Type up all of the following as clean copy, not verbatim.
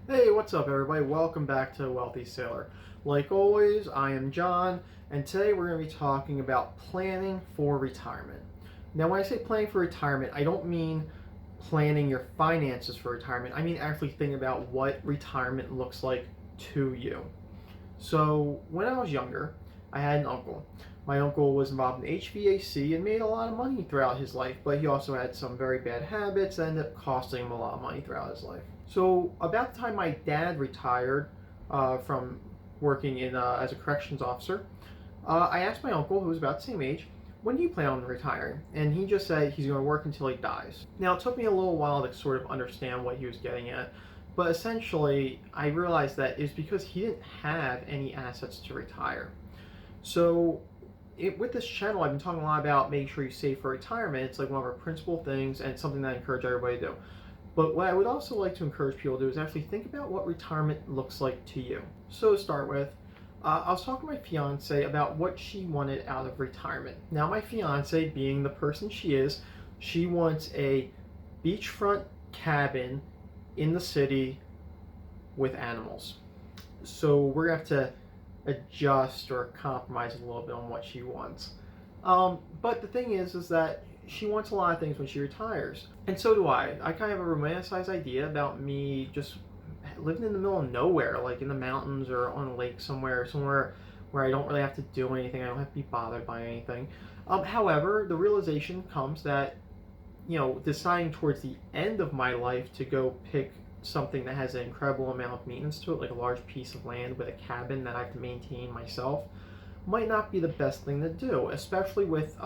Hey, what's up, everybody? Welcome back to Wealthy Sailor. Like always, I am John, and today we're going to be talking about planning for retirement. Now, when I say planning for retirement, I don't mean planning your finances for retirement. I mean actually thinking about what retirement looks like to you. So, when I was younger, I had an uncle. My uncle was involved in HVAC and made a lot of money throughout his life, but he also had some very bad habits that ended up costing him a lot of money throughout his life. So, about the time my dad retired from working as a corrections officer, I asked my uncle, who was about the same age, when do you plan on retiring? And he just said he's going to work until he dies. Now, it took me a little while to sort of understand what he was getting at, but essentially, I realized that it's because he didn't have any assets to retire. So, with this channel, I've been talking a lot about making sure you save for retirement. It's like one of our principal things, and it's something that I encourage everybody to do. But what I would also like to encourage people to do is actually think about what retirement looks like to you. So, to start with, I was talking to my fiance about what she wanted out of retirement. Now, my fiance, being the person she is, she wants a beachfront cabin in the city with animals. So we're gonna have to adjust or compromise a little bit on what she wants. But the thing is that she wants a lot of things when she retires, and so do I. I kind of have a romanticized idea about me just living in the middle of nowhere, like in the mountains or on a lake somewhere where I don't really have to do anything. I don't have to be bothered by anything. However, the realization comes that deciding towards the end of my life to go pick something that has an incredible amount of maintenance to it, like a large piece of land with a cabin that I have to maintain myself, might not be the best thing to do, especially with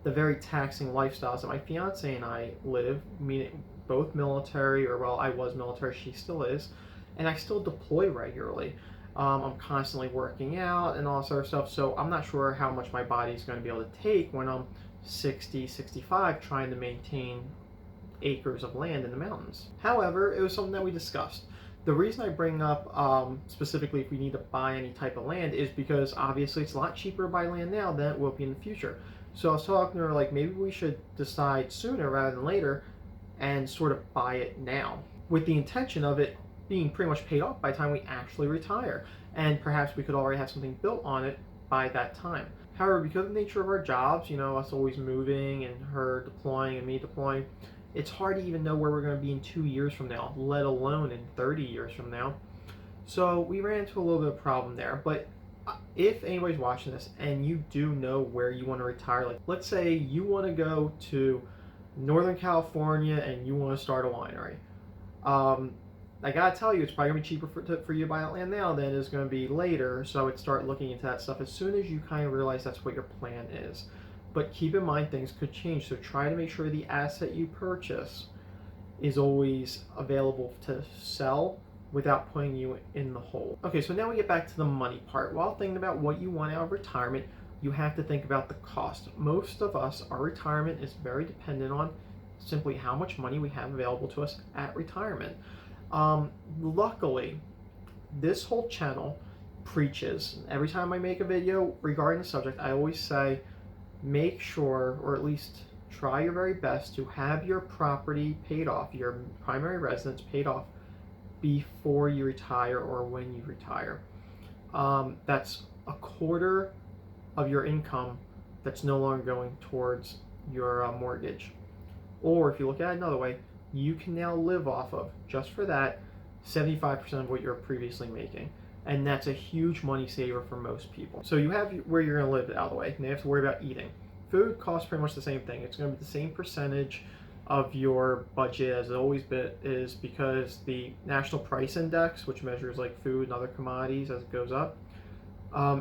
the very taxing lifestyles that my fiance and I live, meaning both military, or well, I was military, she still is, and I still deploy regularly. I'm constantly working out and all this other stuff, so I'm not sure how much my body is going to be able to take when I'm 60, 65, trying to maintain acres of land in the mountains. However, it was something that we discussed. The reason I bring up specifically if we need to buy any type of land is because obviously it's a lot cheaper to buy land now than it will be in the future. So I was talking to her like maybe we should decide sooner rather than later and sort of buy it now with the intention of it being pretty much paid off by the time we actually retire. And perhaps we could already have something built on it by that time. However, because of the nature of our jobs, us always moving and her deploying and me deploying, it's hard to even know where we're going to be in 2 years from now, let alone in 30 years from now. So we ran into a little bit of a problem there. But if anybody's watching this and you do know where you want to retire, like let's say you want to go to Northern California and you want to start a winery. I gotta tell you, it's probably gonna be cheaper for you to buy that land now than it is gonna be later. So I would start looking into that stuff as soon as you kind of realize that's what your plan is. But keep in mind things could change, so try to make sure the asset you purchase is always available to sell without putting you in the hole. Okay, so now we get back to the money part. While thinking about what you want out of retirement, you have to think about the cost. Most of us, our retirement is very dependent on simply how much money we have available to us at retirement. Luckily, this whole channel preaches. Every time I make a video regarding the subject, I always say, make sure, or at least try your very best to have your property paid off, your primary residence paid off before you retire or when you retire. That's a quarter of your income that's no longer going towards your mortgage. Or if you look at it another way, you can now live off of, just for that, 75% of what you're previously making. And that's a huge money saver for most people. So you have where you're going to live out of the way. Now you have to worry about eating. Food costs pretty much the same thing. It's going to be the same percentage of your budget as it always is, because the National Price Index, which measures like food and other commodities as it goes up,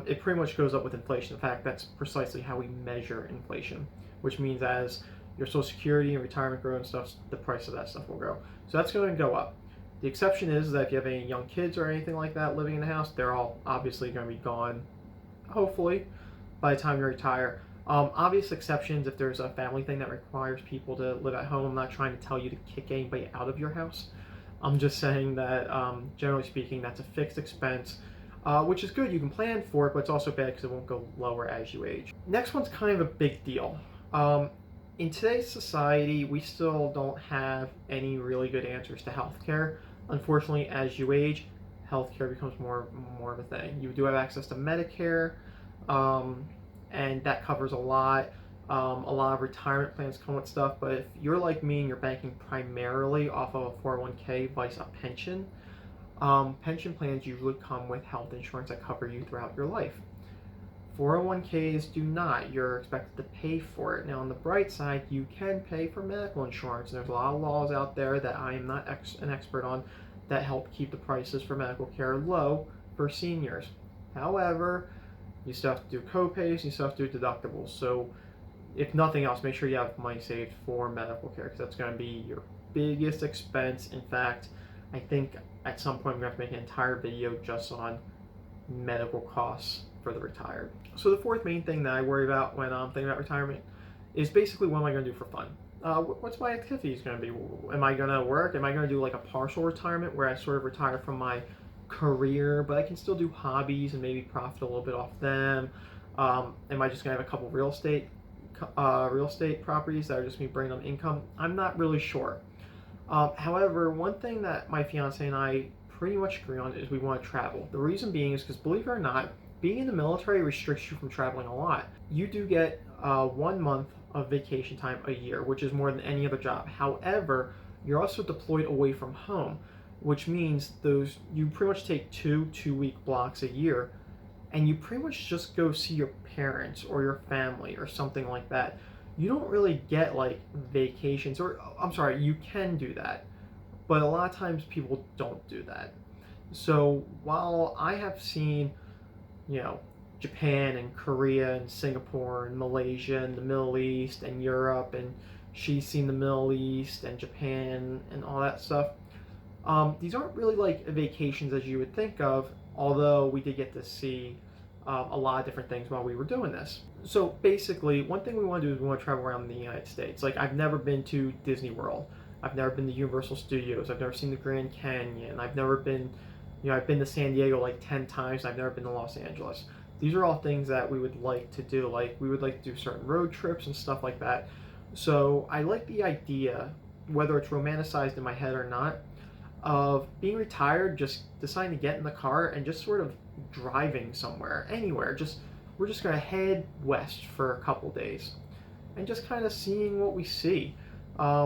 it pretty much goes up with inflation. In fact, that's precisely how we measure inflation, which means as your Social Security and retirement grow and stuff, the price of that stuff will grow. So that's going to go up. The exception is that if you have any young kids or anything like that living in the house, they're all obviously going to be gone, hopefully, by the time you retire. Obvious exceptions if there's a family thing that requires people to live at home. I'm not trying to tell you to kick anybody out of your house. I'm just saying that, generally speaking, that's a fixed expense, which is good. You can plan for it, but it's also bad because it won't go lower as you age. Next one's kind of a big deal. In today's society, we still don't have any really good answers to healthcare. Unfortunately, as you age, healthcare becomes more of a thing. You do have access to Medicare, um, and that covers a lot. A lot of retirement plans come with stuff, but if you're like me and you're banking primarily off of a 401k vice a pension, pension plans usually come with health insurance that cover you throughout your life. 401ks do not. You're expected to pay for it. Now, on the bright side, you can pay for medical insurance. And there's a lot of laws out there that I am not an expert on that help keep the prices for medical care low for seniors. However, you still have to do copays, you still have to do deductibles. So, if nothing else, make sure you have money saved for medical care because that's going to be your biggest expense. In fact, I think at some point I'm going to have to make an entire video just on medical costs for the retired. So the fourth main thing that I worry about when I'm thinking about retirement is basically what am I going to do for fun? What's my activities going to be? Am I going to work? Am I going to do like a partial retirement where I sort of retire from my career, but I can still do hobbies and maybe profit a little bit off them? Am I just going to have a couple real estate properties that are just me bringing them income? I'm not really sure. However, one thing that my fiance and I pretty much agree on is we want to travel. The reason being is because, believe it or not, being in the military restricts you from traveling a lot. You do get 1 month of vacation time a year, which is more than any other job. However, you're also deployed away from home, which means you pretty much take 2-week blocks a year, and you pretty much just go see your parents or your family or something like that. You don't really get like vacations, or I'm sorry, you can do that, but a lot of times people don't do that. So while I have seen, Japan and Korea and Singapore and Malaysia and the Middle East and Europe, and she's seen the Middle East and Japan and all that stuff, these aren't really like vacations as you would think of, although we did get to see a lot of different things while we were doing this. So basically, one thing we want to do is we want to travel around the United States. Like, I've never been to Disney World. I've never been to Universal Studios. I've never seen the Grand Canyon. I've never been, I've been to San Diego like 10 times. I've never been to Los Angeles. These are all things that we would like to do. Like, we would like to do certain road trips and stuff like that. So I like the idea, whether it's romanticized in my head or not, of being retired, just deciding to get in the car and just sort of driving somewhere, anywhere. We're just gonna head west for a couple days and just kind of seeing what we see,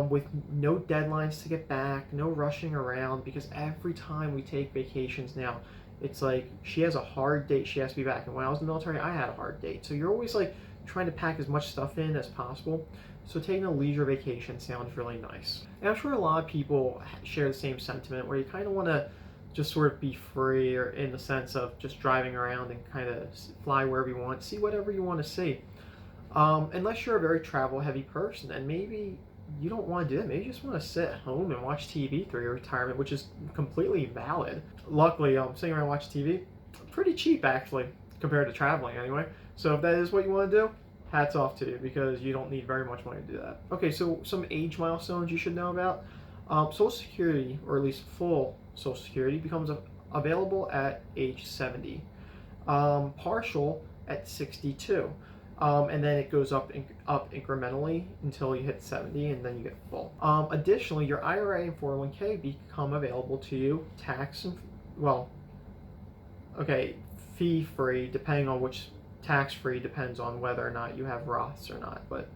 with no deadlines to get back, no rushing around, because every time we take vacations now, it's like she has a hard date she has to be back, and when I was in the military I had a hard date, so you're always like trying to pack as much stuff in as possible. So taking a leisure vacation sounds really nice. And I'm sure a lot of people share the same sentiment where you kind of want to just sort of be free, or in the sense of just driving around and kind of fly wherever you want, see whatever you want to see. Unless you're a very travel heavy person, and maybe you don't want to do that. Maybe you just want to sit at home and watch TV through your retirement, which is completely valid. Luckily, sitting around and watching TV, pretty cheap actually, compared to traveling anyway. So if that is what you want to do, hats off to you, because you don't need very much money to do that. Okay, so some age milestones you should know about. Social Security, or at least full Social Security, becomes available at age 70. Partial at 62. And then it goes up incrementally until you hit 70, and then you get full. Additionally, your IRA and 401k become available to you fee-free, depending on which. Tax-free depends on whether or not you have Roths or not, but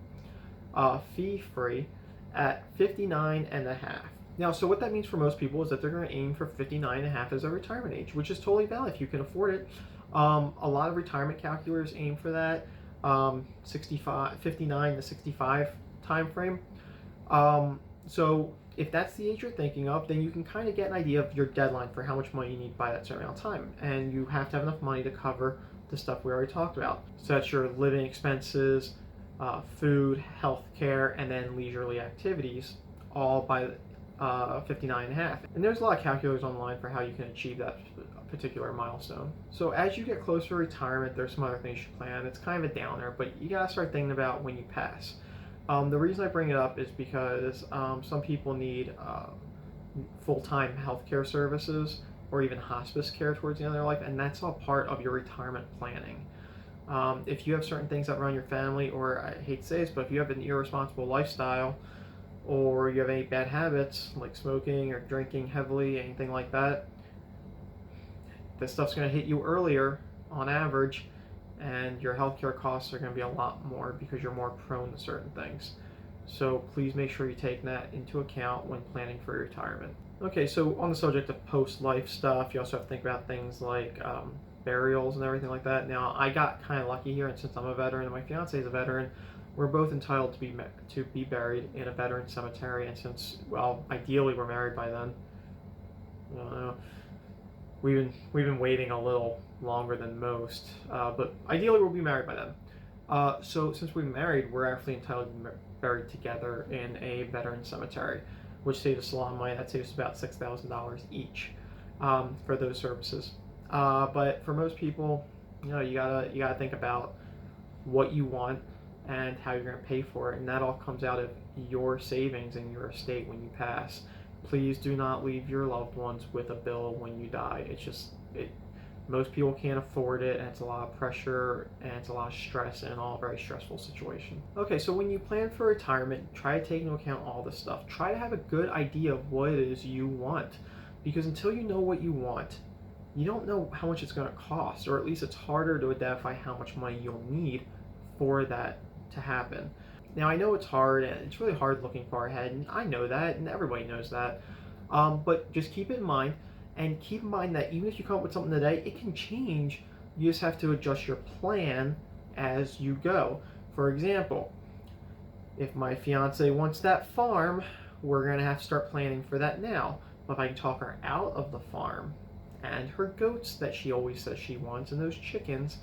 fee-free at 59 and a half. Now, so what that means for most people is that they're going to aim for 59 and a half as a retirement age, which is totally valid if you can afford it. A lot of retirement calculators aim for that 59 to 65 time frame. So if that's the age you're thinking of, then you can kind of get an idea of your deadline for how much money you need by that certain amount of time, and you have to have enough money to cover the stuff we already talked about. So that's your living expenses, food, health care, and then leisurely activities, all by 59 and a half. And there's a lot of calculators online for how you can achieve that particular milestone. So as you get closer to retirement, there's some other things you should plan. It's kind of a downer, but you gotta start thinking about when you pass. The reason I bring it up is because some people need full-time healthcare services, or even hospice care towards the end of their life, and that's all part of your retirement planning. If you have certain things that run your family, or I hate to say this, but if you have an irresponsible lifestyle, or you have any bad habits like smoking or drinking heavily, anything like that, this stuff's going to hit you earlier on average, and your healthcare costs are going to be a lot more because you're more prone to certain things. So please make sure you take that into account when planning for retirement. Okay, so on the subject of post-life stuff, you also have to think about things like burials and everything like that. Now, I got kind of lucky here, and since I'm a veteran and my fiance is a veteran, we're both entitled to be buried in a veteran cemetery. And since, well, ideally we're married by then, I don't know, we've been waiting a little longer than most, but ideally we'll be married by then. So since we're married, we're actually entitled to be buried together in a veteran cemetery, which saves us a lot of money. That saves us about $6,000 each for those services. But for most people, you gotta think about what you want and how you're going to pay for it, and that all comes out of your savings and your estate when you pass. Please do not leave your loved ones with a bill when you die. Most people can't afford it, and it's a lot of pressure and it's a lot of stress and all a very stressful situation. Okay, so when you plan for retirement, try to take into account all this stuff. Try to have a good idea of what it is you want, because until you know what you want, you don't know how much it's going to cost, or at least it's harder to identify how much money you'll need for that to happen. Now, I know it's hard, and it's really hard looking far ahead, and I know that, and everybody knows that, but just keep it in mind, and keep in mind that even if you come up with something today, it can change. You just have to adjust your plan as you go. For example, if my fiance wants that farm, we're going to have to start planning for that now. But if I can talk her out of the farm and her goats that she always says she wants and those chickens,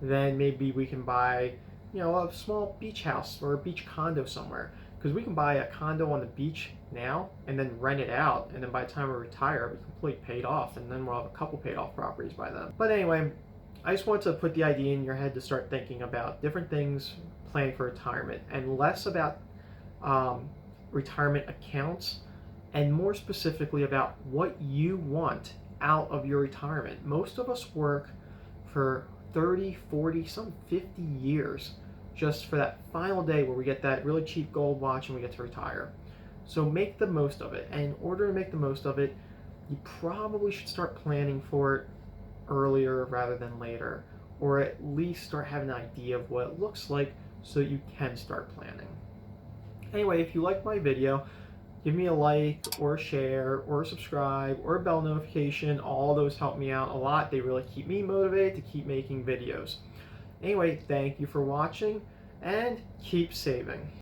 then maybe we can buy a small beach house or a beach condo somewhere, because we can buy a condo on the beach now and then rent it out, and then by the time we retire, it'll be completely paid off, and then we'll have a couple paid off properties by then. But anyway, I just want to put the idea in your head to start thinking about different things planning for retirement, and less about retirement accounts, and more specifically about what you want out of your retirement. Most of us work for 30, 40, some 50 years just for that final day where we get that really cheap gold watch and we get to retire. So make the most of it. And in order to make the most of it, you probably should start planning for it earlier rather than later, or at least start having an idea of what it looks like so you can start planning. Anyway, if you like my video, give me a like or a share or a subscribe or a bell notification. All those help me out a lot. They really keep me motivated to keep making videos. Anyway, thank you for watching, and keep saving.